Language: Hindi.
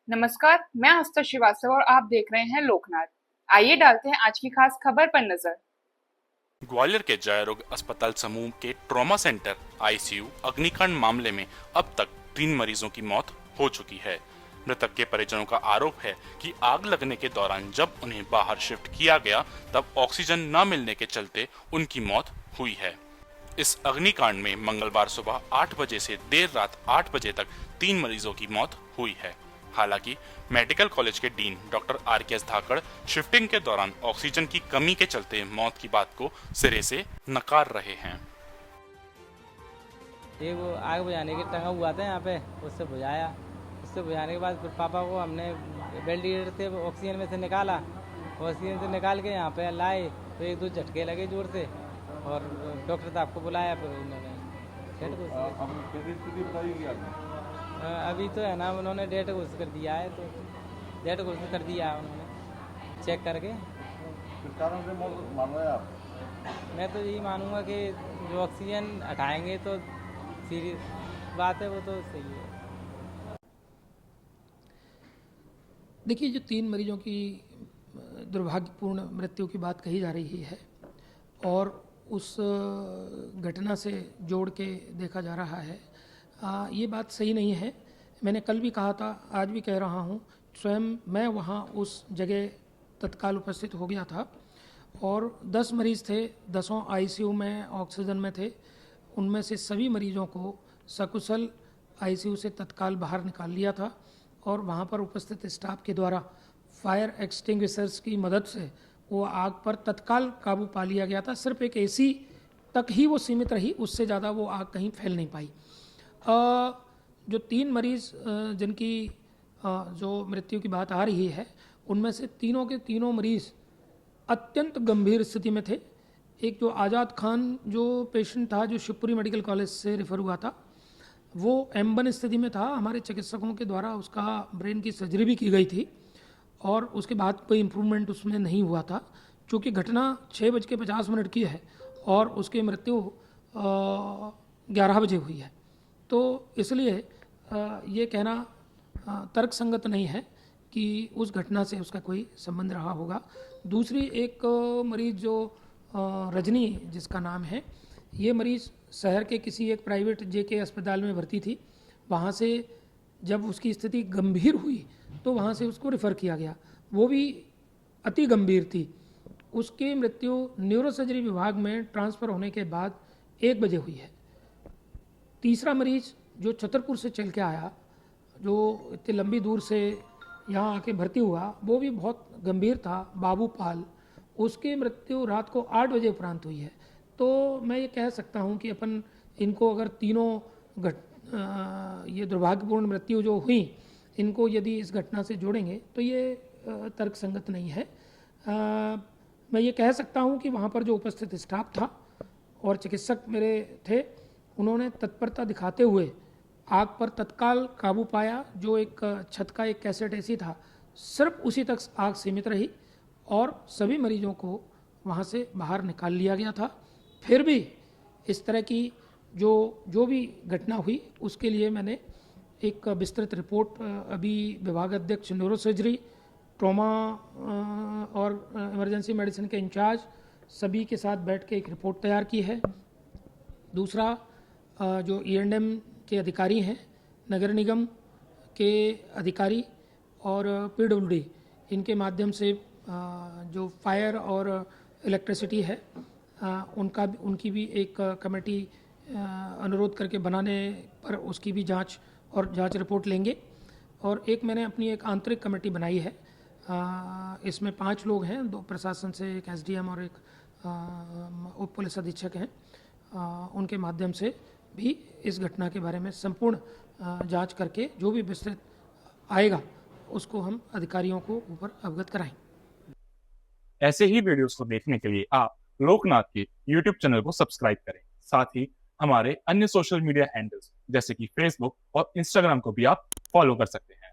नमस्कार, मैं आस्था श्रीवास्तव और आप देख रहे हैं लोकनाथ। आइए डालते हैं आज की खास खबर पर नजर। ग्वालियर के जयरोग अस्पताल समूह के ट्रॉमा सेंटर आईसीयू अग्निकांड मामले में अब तक 3 मरीजों की मौत हो चुकी है। मृतक के परिजनों का आरोप है कि आग लगने के दौरान जब उन्हें बाहर शिफ्ट किया गया तब ऑक्सीजन न मिलने के चलते उनकी मौत हुई है। इस अग्निकांड में मंगलवार सुबह 8 बजे से देर रात 8 बजे तक 3 मरीजों की मौत हुई है। हालांकि मेडिकल कॉलेज के डीन डॉक्टर आर.के. धाकड़ शिफ्टिंग के दौरान ऑक्सीजन की कमी के चलते मौत की बात को सिरे से नकार रहे हैं। ये वो आग बुझाने के टंगा हुआ था यहाँ पे, उससे बुझाया। उससे बुझाने के बाद फिर पापा को हमने वेंटिलेटर से ऑक्सीजन में से निकाला। ऑक्सीजन से निकाल के यहाँ पे लाए तो 1-2 झटके लगे जोर से और डॉक्टर साहब को बुलाया। फिर उन्होंने अभी तो है ना, उन्होंने डेट घोषित कर दिया है, तो डेट घोषित कर दिया है उन्होंने चेक करके। किस कारण से मौत मान रहे हैं आप? मैं तो यही मानूंगा कि जो ऑक्सीजन हटाएंगे तो सीरियस बात है, वो तो सही है। देखिए, जो 3 मरीजों की दुर्भाग्यपूर्ण मृत्यु की बात कही जा रही है और उस घटना से जोड़ के देखा जा रहा है, ये बात सही नहीं है। मैंने कल भी कहा था, आज भी कह रहा हूँ, स्वयं मैं वहाँ उस जगह तत्काल उपस्थित हो गया था और 10 मरीज़ थे, 10 आईसीयू में ऑक्सीजन में थे। उनमें से सभी मरीजों को सकुशल आईसीयू से तत्काल बाहर निकाल लिया था और वहाँ पर उपस्थित स्टाफ के द्वारा फायर एक्सटिंग्विशर्स की मदद से वो आग पर तत्काल काबू पा लिया गया था। सिर्फ एक एसी तक ही वो सीमित रही, उससे ज़्यादा वो आग कहीं फैल नहीं पाई। जो 3 मरीज़ जिनकी जो मृत्यु की बात आ रही है, उनमें से तीनों के तीनों मरीज़ अत्यंत गंभीर स्थिति में थे। एक जो आज़ाद खान जो पेशेंट था, जो शिवपुरी मेडिकल कॉलेज से रेफ़र हुआ था, वो M1 स्थिति में था। हमारे चिकित्सकों के द्वारा उसका ब्रेन की सर्जरी भी की गई थी और उसके बाद कोई इम्प्रूवमेंट उसमें नहीं हुआ था। चूँकि घटना 6:50 की है और उसकी मृत्यु 11 बजे हुई है, तो इसलिए ये कहना तर्कसंगत नहीं है कि उस घटना से उसका कोई संबंध रहा होगा। दूसरी एक मरीज़ जो रजनी जिसका नाम है, ये मरीज़ शहर के किसी एक प्राइवेट जेके अस्पताल में भर्ती थी। वहाँ से जब उसकी स्थिति गंभीर हुई तो वहाँ से उसको रेफ़र किया गया, वो भी अति गंभीर थी। उसकी मृत्यु न्यूरोसर्जरी विभाग में ट्रांसफ़र होने के बाद 1 बजे हुई है। तीसरा मरीज़ जो छतरपुर से चल के आया, जो इतनी लंबी दूर से यहाँ आके भर्ती हुआ, वो भी बहुत गंभीर था, बाबू पाल। उसकी मृत्यु रात को 8 बजे उपरांत हुई है। तो मैं ये कह सकता हूँ कि अपन इनको अगर तीनों ये दुर्भाग्यपूर्ण मृत्यु जो हुई, इनको यदि इस घटना से जोड़ेंगे तो ये तर्कसंगत नहीं है। मैं ये कह सकता हूँ कि वहाँ पर जो उपस्थित स्टाफ था और चिकित्सक मेरे थे, उन्होंने तत्परता दिखाते हुए आग पर तत्काल काबू पाया। जो एक छत का एक कैसेट एसी था, सिर्फ उसी तक आग सीमित रही और सभी मरीजों को वहाँ से बाहर निकाल लिया गया था। फिर भी इस तरह की जो भी घटना हुई, उसके लिए मैंने एक विस्तृत रिपोर्ट अभी विभाग अध्यक्ष न्यूरोसर्जरी, ट्रॉमा और इमरजेंसी मेडिसिन के इंचार्ज सभी के साथ बैठ के एक रिपोर्ट तैयार की है। दूसरा, जो E&M के अधिकारी हैं, नगर निगम के अधिकारी और PWD, इनके माध्यम से जो फायर और इलेक्ट्रिसिटी है, उनकी भी एक कमेटी अनुरोध करके बनाने पर उसकी भी जांच रिपोर्ट लेंगे। और एक मैंने अपनी एक आंतरिक कमेटी बनाई है, इसमें 5 लोग हैं, 2 प्रशासन से, एक SDM और एक उप पुलिस अधीक्षक हैं। उनके माध्यम से भी इस घटना के बारे में संपूर्ण जांच करके जो भी विस्तृत आएगा उसको हम अधिकारियों को ऊपर अवगत कराएंगे। ऐसे ही वीडियोस को देखने के लिए आप लोकनाथ के YouTube चैनल को सब्सक्राइब करें। साथ ही हमारे अन्य सोशल मीडिया हैंडल्स जैसे कि Facebook और Instagram को भी आप फॉलो कर सकते हैं।